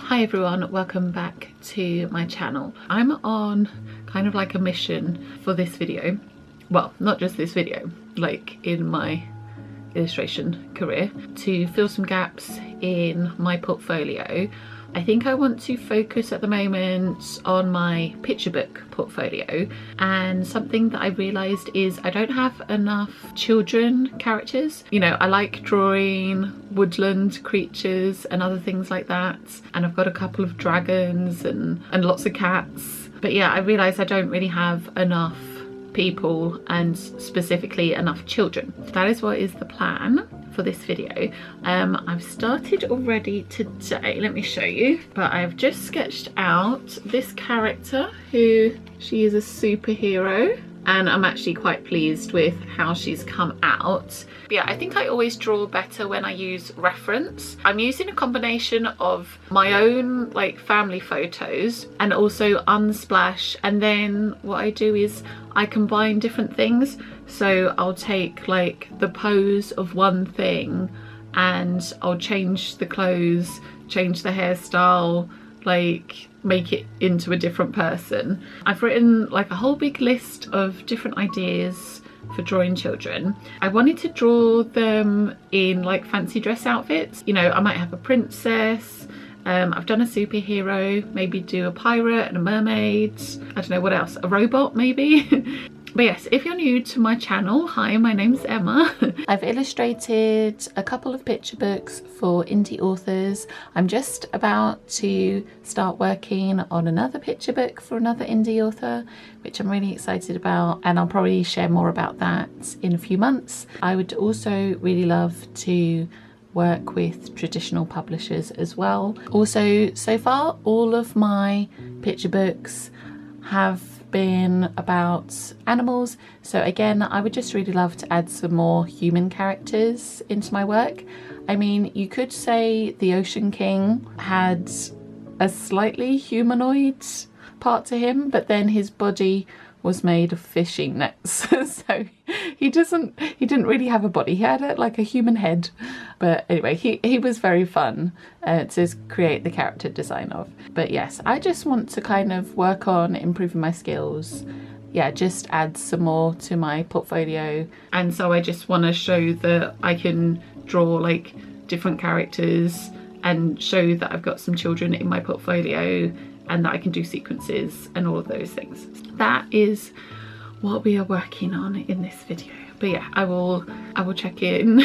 Hi everyone, welcome back to my channel. I'm on kind of like a mission for this video. Well, not just this video, like in my illustration career, to fill some gaps in my portfolio. I think I want to focus at the moment on my picture book portfolio, and something that I realised is I don't have enough children characters. You know, I like drawing woodland creatures and other things like that, and I've got a couple of dragons and lots of cats, but yeah, I realised I don't really have enough people and specifically enough children. That is what is the plan for this video. I've started already today, let me show you, but I've just sketched out this character who, she is a superhero, and I'm actually quite pleased with how she's come out. But yeah, I think I always draw better when I use reference. I'm using a combination of my own like family photos and also Unsplash, and then what I do is I combine different things. So I'll take like the pose of one thing and I'll change the clothes, change the hairstyle, like make it into a different person. I've written like a whole big list of different ideas for drawing children. I wanted to draw them in like fancy dress outfits. You know, I might have a princess, I've done a superhero, maybe do a pirate and a mermaid, I don't know what else, a robot maybe. But yes, if you're new to my channel, hi, my name's Emma. I've illustrated a couple of picture books for indie authors. I'm just about to start working on another picture book for another indie author, which I'm really excited about, and I'll probably share more about that in a few months. I would also really love to work with traditional publishers as well. Also, so far, all of my picture books have been about animals, so again, I would just really love to add some more human characters into my work. I mean, you could say the Ocean King had a slightly humanoid part to him, but then his body was made of fishing nets. So he didn't really have a body. He had like a human head, but anyway, he was very fun to create the character design of. But yes, I just want to kind of work on improving my skills. Yeah, just add some more to my portfolio, and so I just want to show that I can draw like different characters and show that I've got some children in my portfolio and that I can do sequences and all of those things. That is what we are working on in this video. But yeah, I will check in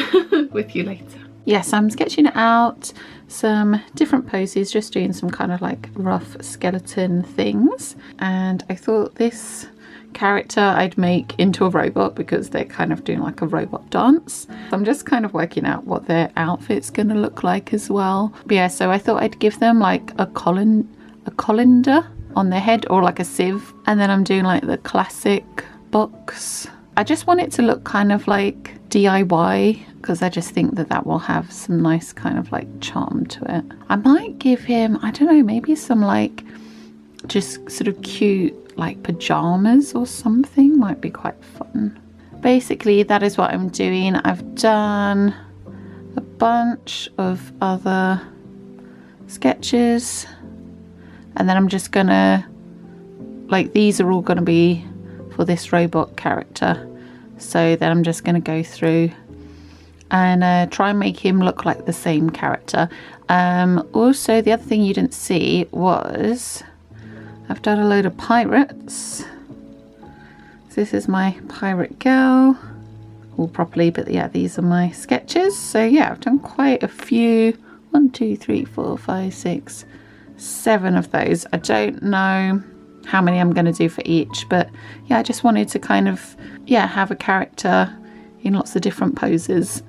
with you later. Yes, I'm sketching out some different poses, just doing some kind of like rough skeleton things. And I thought this character I'd make into a robot because they're kind of doing like a robot dance. I'm just kind of working out what their outfit's gonna look like as well. But yeah, so I thought I'd give them like a colander on their head, or like a sieve, and then I'm doing like the classic box. I just want it to look kind of like DIY because I just think that that will have some nice kind of like charm to it. I might give him, I don't know, maybe some like just sort of cute like pajamas or something, might be quite fun. Basically that is what I'm doing. I've done a bunch of other sketches, and then I'm just gonna, like, these are all gonna be for this robot character, so then I'm just gonna go through and try and make him look like the same character. Also, the other thing you didn't see was I've done a load of pirates. So this is my pirate girl, all properly, but yeah, these are my sketches. So yeah, I've done quite a few. 1, 2, 3, 4, 5, 6, 7 of those. I don't know how many I'm going to do for each, but yeah, I just wanted to kind of, yeah, have a character in lots of different poses.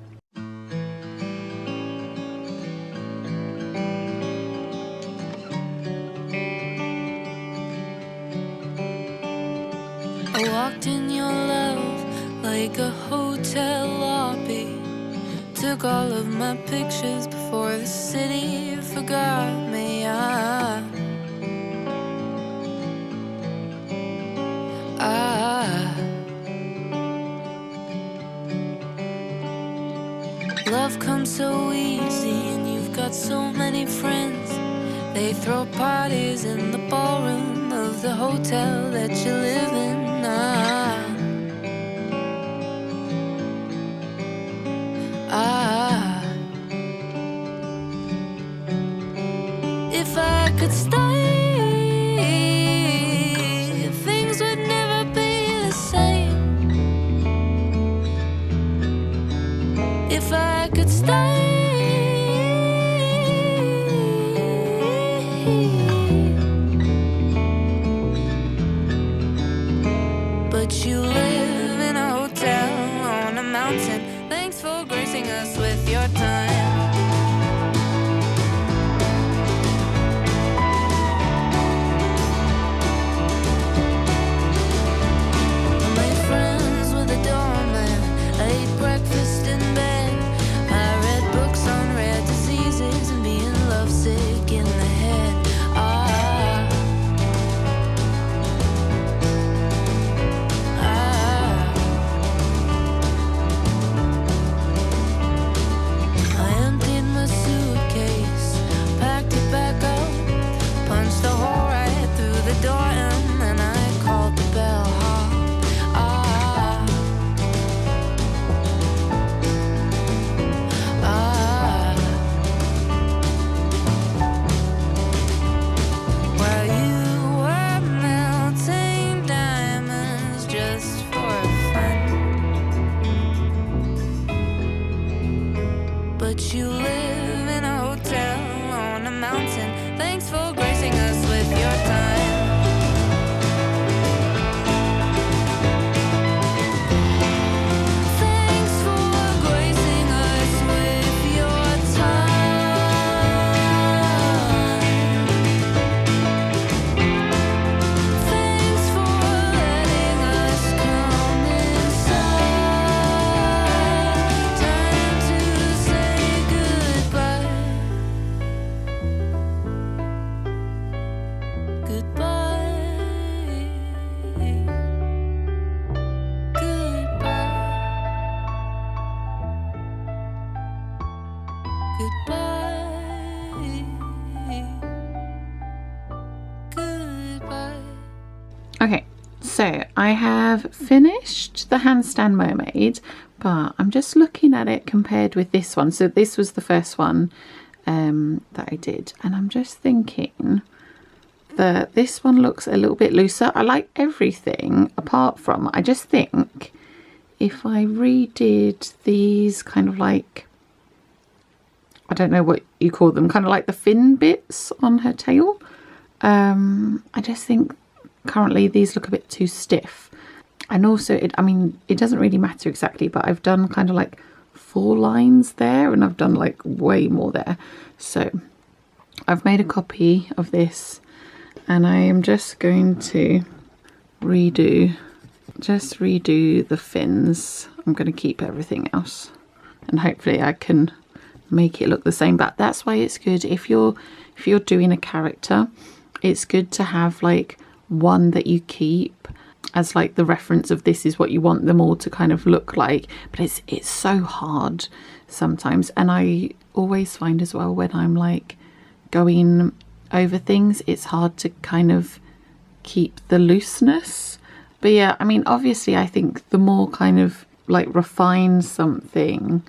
I walked in your love like a hotel lobby. Took all of my pictures before the city forgot me. Love comes so easy and you've got so many friends. They throw parties in the ballroom of the hotel that you live in. If I could stay, things would never be the same. If I could stay, but you live in a hotel on a mountain. Thanks for gracing us with your time. I made friends with a doorman. I ate breakfast in bed. I read books on rare diseases and being lovesick in the head. I emptied my suitcase, packed it back up, punched a hole right through the door, and then I called the bellhop. While you were melting diamonds just for fun, but you live in a hotel on a mountain. Thanks for gracing us with your time. Thanks for gracing us with your time. Thanks for letting us come inside. Time to say goodbye. Goodbye. Goodbye. Goodbye. Goodbye. Okay, so I have finished the handstand mermaid, but I'm just looking at it compared with this one. So this was the first one that I did, and I'm just thinking that this one looks a little bit looser. I like everything apart from, I just think if I redid these kind of like, I don't know what you call them, kind of like the fin bits on her tail, I just think currently these look a bit too stiff. And also, I mean, it doesn't really matter exactly, but I've done kind of like 4 lines there, and I've done like way more there. So I've made a copy of this, and I am just going to redo the fins. I'm going to keep everything else, and hopefully I can make it look the same. But that's why it's good if you're doing a character, it's good to have like one that you keep as like the reference of this is what you want them all to kind of look like. But it's so hard sometimes, and I always find as well when I'm like going over things, it's hard to kind of keep the looseness. But yeah, I mean, obviously I think the more kind of like refine something,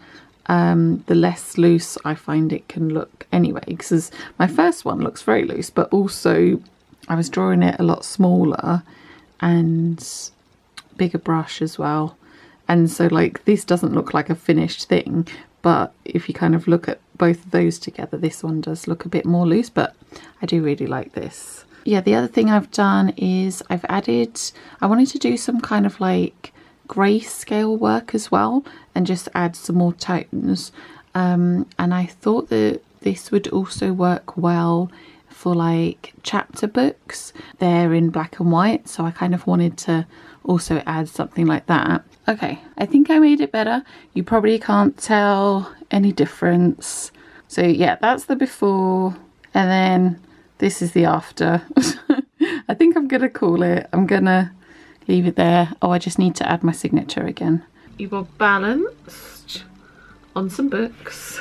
the less loose I find it can look anyway, because my first one looks very loose, but also I was drawing it a lot smaller and bigger brush as well, and so like this doesn't look like a finished thing. But if you kind of look at both of those together, this one does look a bit more loose, but I do really like this. Yeah, the other thing I've done is I've added, I wanted to do some kind of like grayscale work as well, and just add some more tones. And I thought that this would also work well for like chapter books. They're in black and white, so I kind of wanted to also add something like that. Okay, I think I made it better. You probably can't tell any difference. So yeah, that's the before, and then this is the after. I think I'm gonna call it. I'm gonna leave it there. Oh, I just need to add my signature again. You are balanced on some books.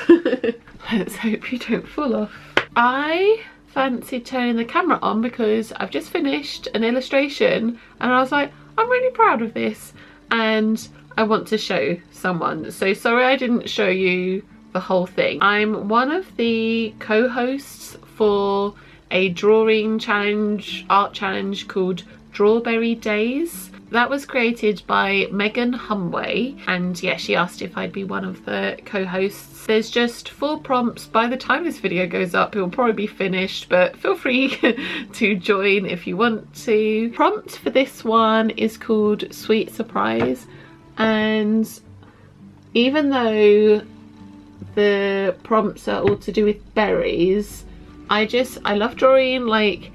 Let's hope you don't fall off. I fancied turning the camera on because I've just finished an illustration and I was like, I'm really proud of this and I want to show someone. So sorry I didn't show you the whole thing. I'm one of the co-hosts for a drawing challenge, art challenge called Drawberry Days. That was created by Megan Humway, and yeah, she asked if I'd be one of the co-hosts. There's just 4 prompts. By the time this video goes up, it will probably be finished, but feel free to join if you want to. Prompt for this one is called Sweet Surprise, and even though the prompts are all to do with berries, I love drawing like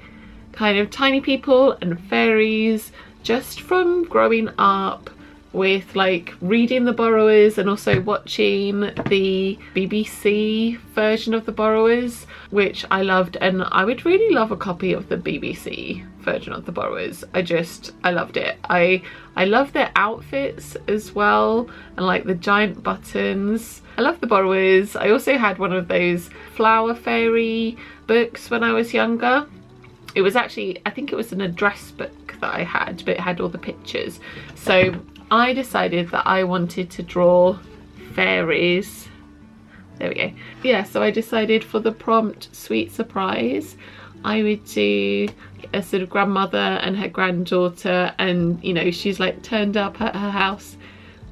kind of tiny people and fairies, just from growing up with like reading The Borrowers and also watching the BBC version of The Borrowers, which I loved, and I would really love a copy of the BBC version of The Borrowers. I loved it. I love their outfits as well, and like the giant buttons. I love The Borrowers. I also had one of those flower fairy books when I was younger. It was actually, I think it was an address book that I had, but it had all the pictures. So I decided that I wanted to draw fairies. There we go. Yeah, so I decided for the prompt Sweet Surprise, I would do a sort of grandmother and her granddaughter, and you know, she's like turned up at her house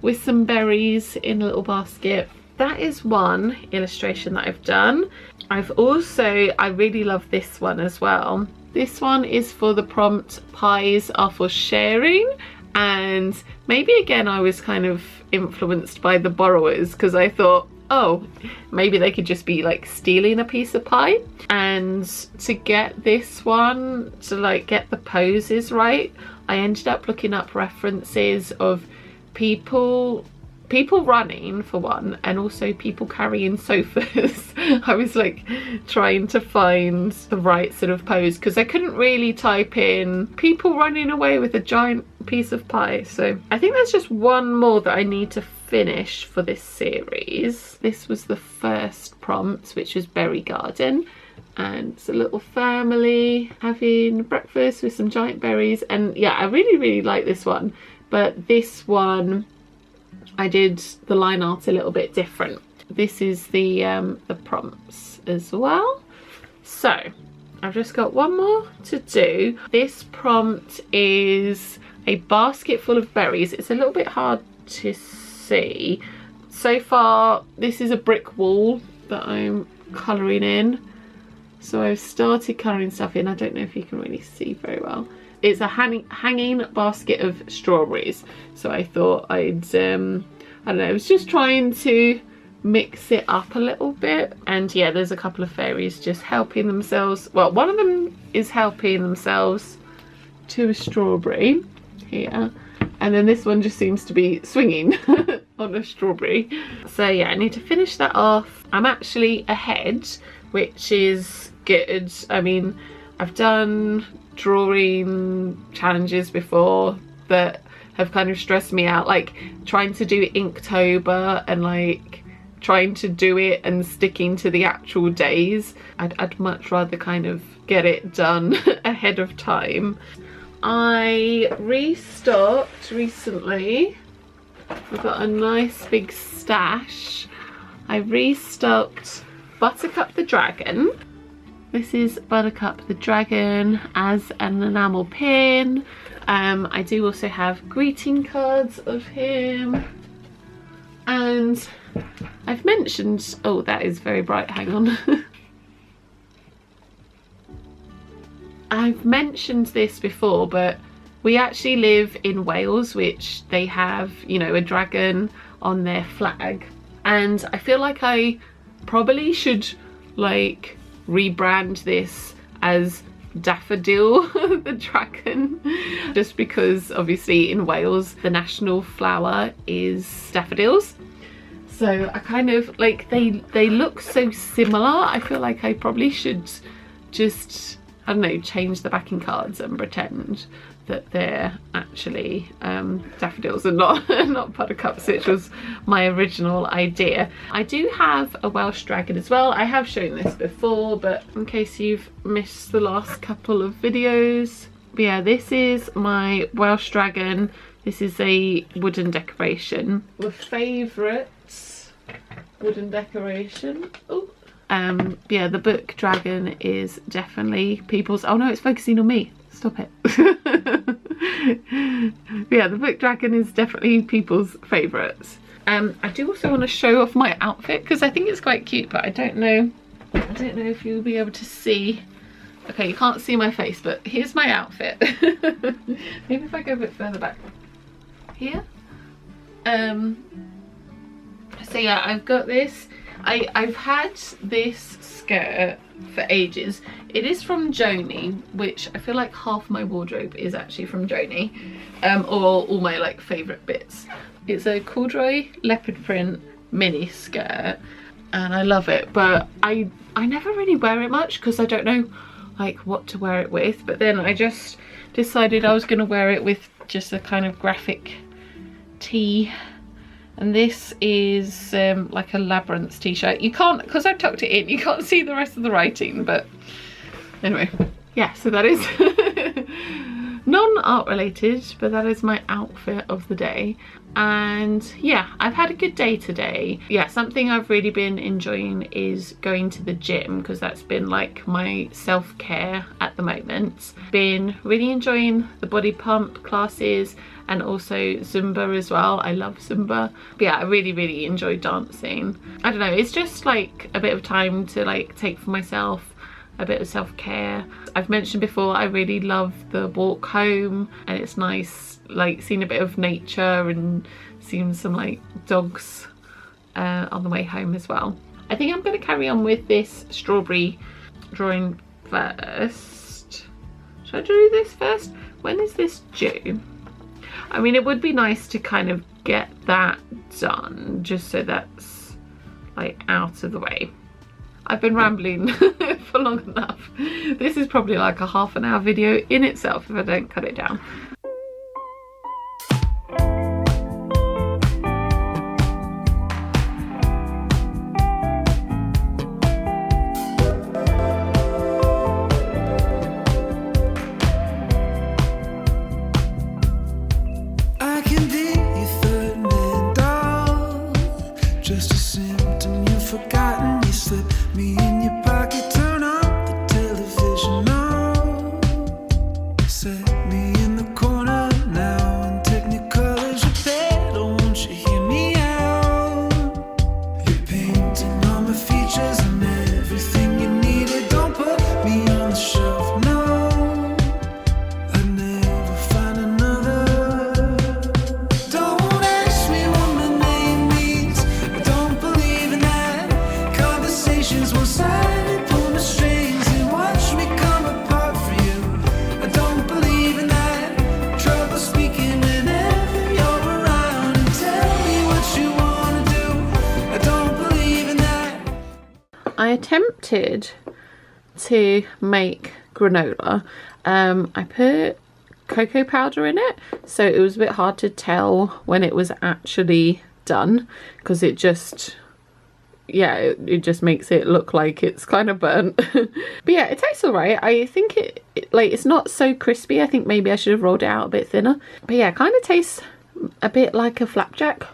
with some berries in a little basket. That is one illustration that I've done. I've also, I really love this one as well. This one is for the prompt Pies Are For Sharing, and maybe again I was kind of influenced by The Borrowers because I thought, oh, maybe they could just be like stealing a piece of pie. And to get this one, to like get the poses right, I ended up looking up references of people running for one, and also people carrying sofas. I was like trying to find the right sort of pose because I couldn't really type in people running away with a giant piece of pie. So I think there's just one more that I need to finish for this series. This was the first prompt, which was Berry Garden, and it's a little family having breakfast with some giant berries. And yeah, I really like this one, but this one I did the line art a little bit different. This is the prompts as well. So I've just got one more to do. This prompt is a basket full of berries. It's a little bit hard to see. So far, this is a brick wall that I'm colouring in. So I've started colouring stuff in. I don't know if you can really see very well. It's a hanging basket of strawberries. So I thought I'd, I don't know, I was just trying to mix it up a little bit. And yeah, there's a couple of fairies just helping themselves. Well, one of them is helping themselves to a strawberry here. And then this one just seems to be swinging on a strawberry. So yeah, I need to finish that off. I'm actually ahead, which is good. I mean, I've done drawing challenges before that have kind of stressed me out, like trying to do Inktober and like trying to do it and sticking to the actual days. I'd much rather kind of get it done ahead of time. I restocked recently. We've got a nice big stash. I restocked Buttercup the Dragon. This is Buttercup the Dragon as an enamel pin. I do also have greeting cards of him. And I've mentioned, oh, that is very bright, hang on. I've mentioned this before, but we actually live in Wales, which they have, you know, a dragon on their flag. And I feel like I probably should like rebrand this as Daffodil the dragon, just because obviously in Wales the national flower is daffodils. So I kind of like, they look so similar. I feel like I probably should just, I don't know, change the backing cards and pretend that they're actually daffodils and not buttercups, which was my original idea. I do have a Welsh dragon as well. I have shown this before, but in case you've missed the last couple of videos. But yeah, this is my Welsh dragon. This is a wooden decoration. My favourite wooden decoration. Oh, yeah, the book dragon is definitely people's. Oh no, it's focusing on me. Stop it. Yeah, the book dragon is definitely people's favourites. I do also want to show off my outfit because I think it's quite cute, but I don't know if you'll be able to see. Okay, you can't see my face, but here's my outfit. Maybe if I go a bit further back here. So yeah, I've got this. I've had this skirt for ages. It is from Joni, which I feel like half my wardrobe is actually from Joni, or all my like favourite bits. It's a corduroy leopard print mini skirt and I love it, but I never really wear it much because I don't know like what to wear it with. But then I just decided I was going to wear it with just a kind of graphic tee. And this is like a Labyrinth t-shirt. You can't, because I tucked it in, you can't see the rest of the writing, but anyway. Yeah, so that is non-art related, but that is my outfit of the day. And yeah, I've had a good day today. Yeah, something I've really been enjoying is going to the gym, because that's been like my self-care at the moment. Been really enjoying the body pump classes and also Zumba as well. I love Zumba. But yeah, I really enjoy dancing. I don't know, it's just like a bit of time to like take for myself, a bit of self-care. I've mentioned before, I really love the walk home, and it's nice like seeing a bit of nature and seeing some like dogs on the way home as well. I think I'm going to carry on with this strawberry drawing first. Should I do this first? When is this due? I mean, it would be nice to kind of get that done just so that's like out of the way. I've been rambling for long enough. This is probably like a half-an-hour video in itself if I don't cut it down. I attempted to make granola. I put cocoa powder in it, so it was a bit hard to tell when it was actually done, because it just, yeah, it just makes it look like it's kind of burnt. But yeah, it tastes alright. I think it like, it's not so crispy. I think maybe I should have rolled it out a bit thinner. But yeah, it kind of tastes a bit like a flapjack.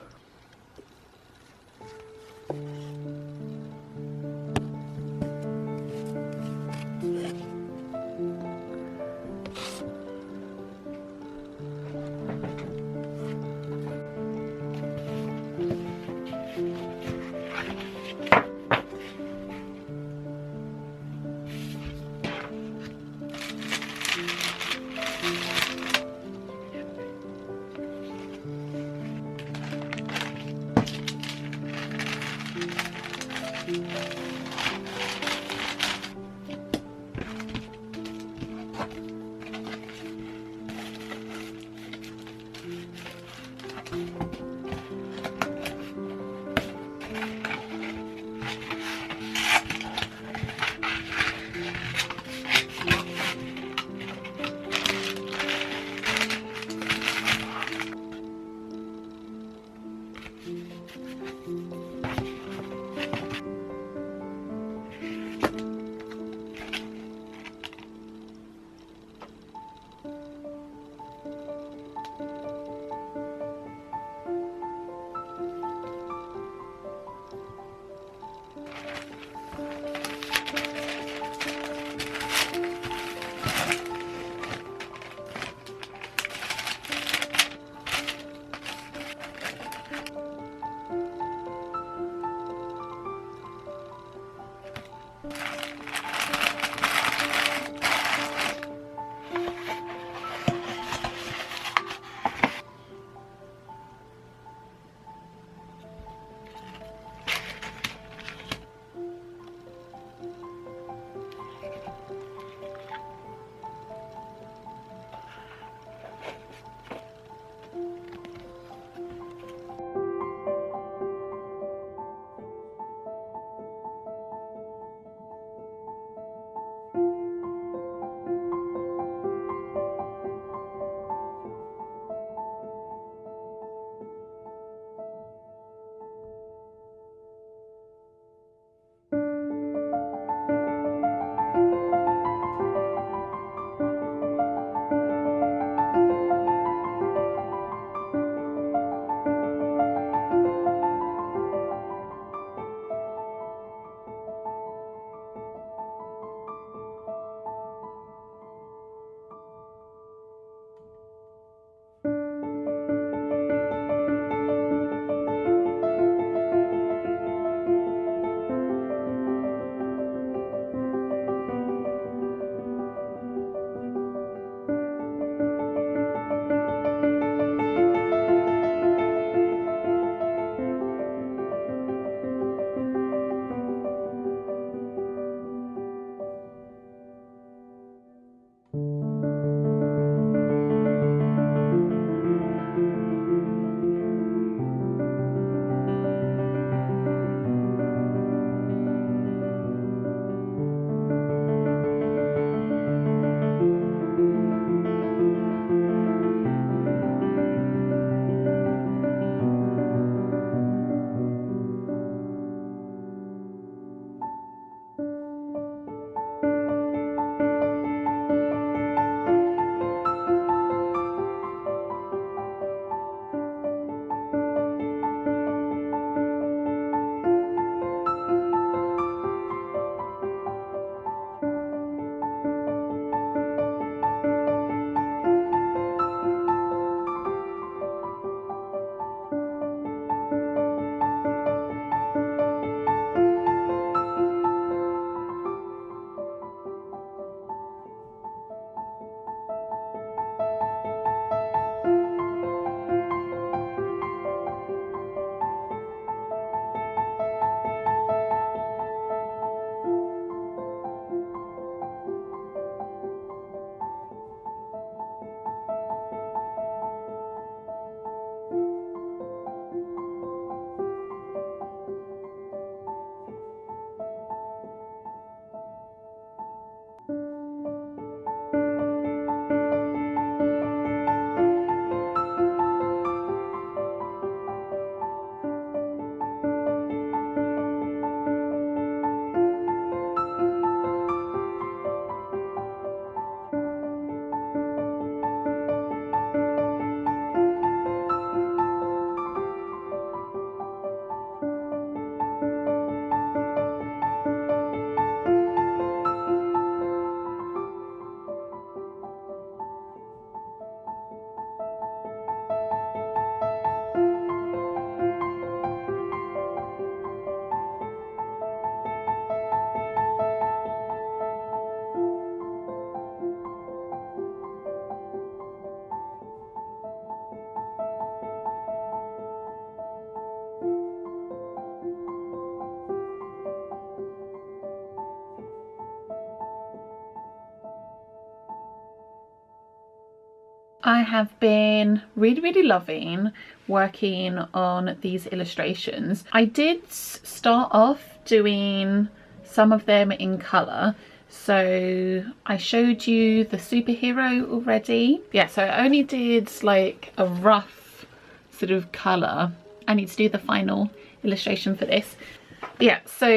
I have been really loving working on these illustrations. I did start off doing some of them in colour. So I showed you the superhero already. Yeah, so I only did like a rough sort of colour. I need to do the final illustration for this. But yeah, so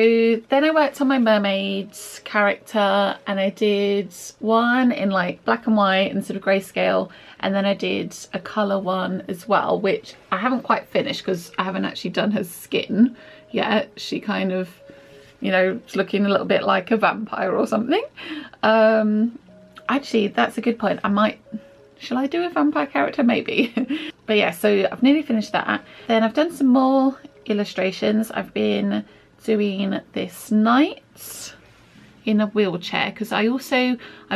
then I worked on my mermaid character, and I did one in like black and white and sort of grayscale, and then I did a colour one as well, which I haven't quite finished because I haven't actually done her skin yet. She kind of, you know, it's looking a little bit like a vampire or something. Actually, that's a good point. Shall I do a vampire character? Maybe. But yeah, so I've nearly finished that. Then I've done some more illustrations. I've been doing this knight in a wheelchair because I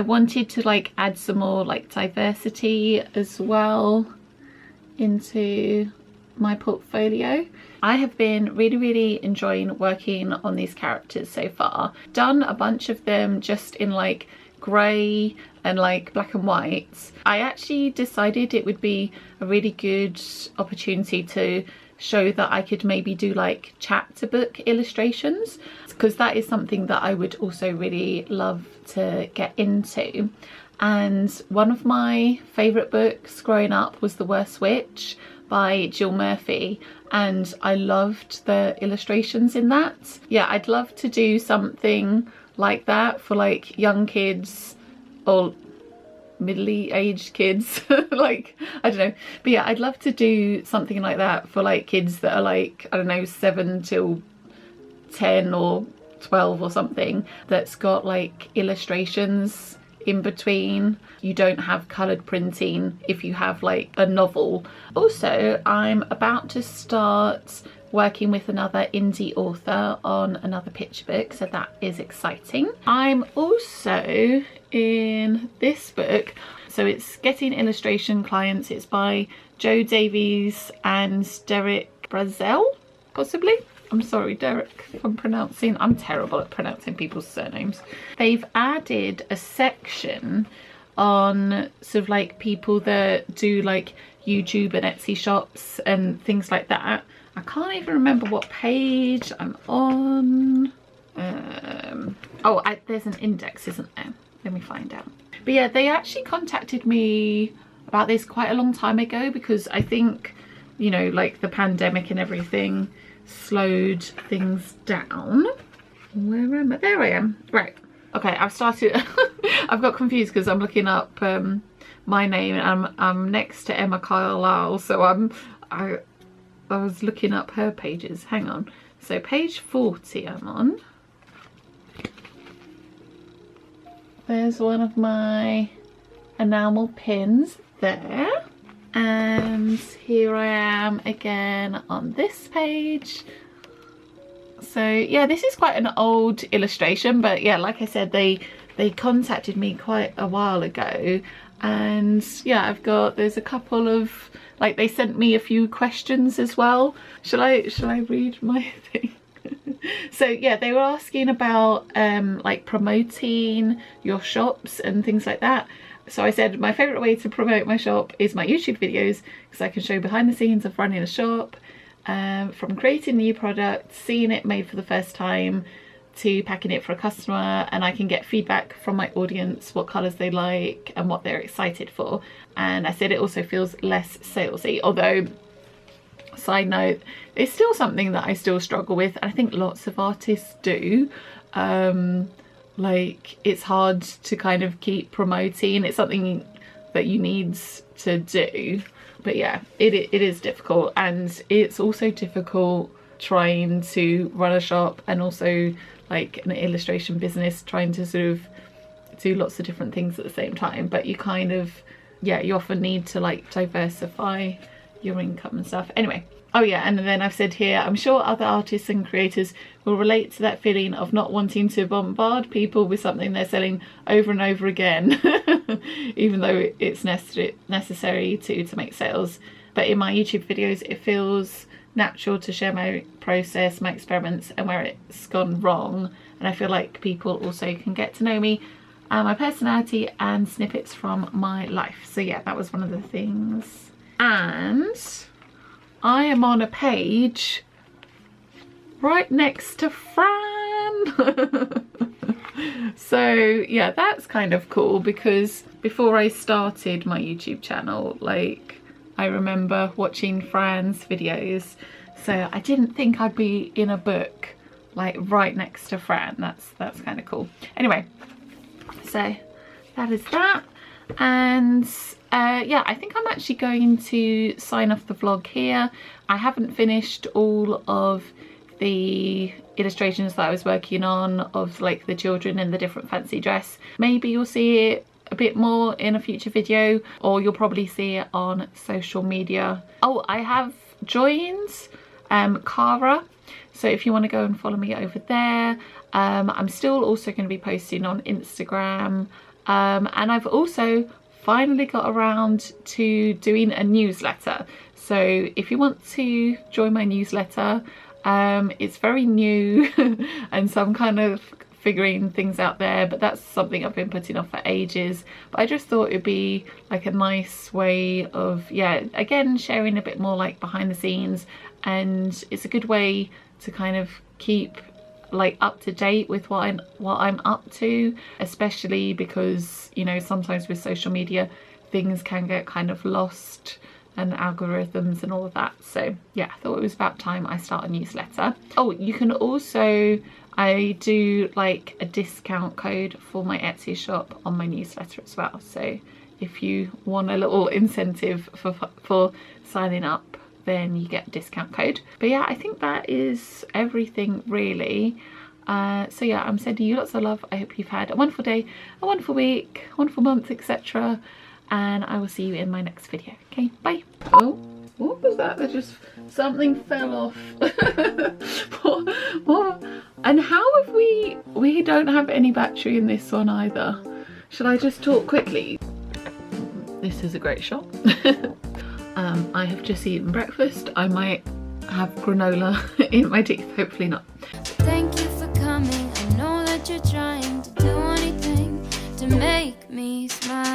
wanted to like add some more like diversity as well into my portfolio. I have been really enjoying working on these characters so far. Done a bunch of them just in like grey and like black and white. I actually decided it would be a really good opportunity to show that I could maybe do like chapter book illustrations, because that is something that I would also really love to get into. And one of my favourite books growing up was The Worst Witch by Jill Murphy, and I loved the illustrations in that. Yeah, I'd love to do something like that for like young kids or middle-aged kids. Like, I don't know, but yeah, I'd love to do something like that for like kids that are like, I don't know, 7 till 10 or 12 or something, that's got like illustrations in between. You don't have coloured printing if you have like a novel. Also, I'm about to start working with another indie author on another picture book, so that is exciting. I'm also in this book, so it's getting illustration clients. It's by Jo Davies and Derek Brazel, possibly. I'm sorry, Derek, if I'm terrible at pronouncing people's surnames. They've added a section on sort of like people that do like YouTube and Etsy shops and things like that. I can't even remember what page I'm on. There's an index, isn't there? Let me find out. But yeah, they actually contacted me about this quite a long time ago, because I think, you know, like the pandemic and everything slowed things down. Where am I? There I am. Right. Okay, I've started. I've got confused because I'm looking up my name, and I'm next to Emma Carlisle, so I was looking up her pages. Hang on. So page 40 I'm on. There's one of my enamel pins there. And here I am again on this page. So yeah, this is quite an old illustration, but yeah, like I said, they contacted me quite a while ago. And yeah, there's a couple of, like, they sent me a few questions as well. Shall I read my thing? So yeah, they were asking about like promoting your shops and things like that. So I said my favourite way to promote my shop is my YouTube videos, because I can show behind the scenes of running a shop, from creating new products, seeing it made for the first time, to packing it for a customer, and I can get feedback from my audience, what colours they like and what they're excited for. And I said it also feels less salesy, although, side note, it's still something that I still struggle with, and I think lots of artists do. Like, it's hard to kind of keep promoting. It's something that you need to do, but yeah, it is difficult. And it's also difficult trying to run a shop and also like an illustration business, trying to sort of do lots of different things at the same time. But you kind of, yeah, you often need to like diversify your income and stuff. Anyway, oh yeah, and then I've said here, I'm sure other artists and creators will relate to that feeling of not wanting to bombard people with something they're selling over and over again, even though it's necessary to make sales. But in my YouTube videos, it feels natural to share my process, my experiments, and where it's gone wrong. And I feel like people also can get to know me my personality, and snippets from my life. So yeah, that was one of the things. And I am on a page right next to Fran. So yeah, that's kind of cool, because before I started my YouTube channel, like, I remember watching Fran's videos, so I didn't think I'd be in a book like right next to Fran. That's kind of cool. Anyway, so that is that. And yeah, I think I'm actually going to sign off the vlog here. I haven't finished all of the illustrations that I was working on of like the children in the different fancy dress. Maybe you'll see it a bit more in a future video, or you'll probably see it on social media. Oh, I have joined Cara, so if you want to go and follow me over there. I'm still also going to be posting on Instagram, and I've also finally got around to doing a newsletter. So if you want to join my newsletter, it's very new and so I'm kind of figuring things out there, but that's something I've been putting off for ages. But I just thought it'd be like a nice way of, yeah, again, sharing a bit more like behind the scenes, and it's a good way to kind of keep like up to date with what I'm up to, especially because, you know, sometimes with social media things can get kind of lost, and algorithms and all of that. So yeah, I thought it was about time I start a newsletter. Oh, you can also, I do like a discount code for my Etsy shop on my newsletter as well. So if you want a little incentive for signing up, then you get a discount code. But yeah, I think that is everything really. So yeah, I'm sending you lots of love. I hope you've had a wonderful day, a wonderful week, a wonderful month, etc. And I will see you in my next video. Okay, bye. Oh, what was that? There just something fell off. what? And how have we don't have any battery in this one either. Should I just talk quickly? This is a great shot. I have just eaten breakfast. I might have granola in my teeth, hopefully not. Thank you for coming. I know that you're trying to do anything to make me smile.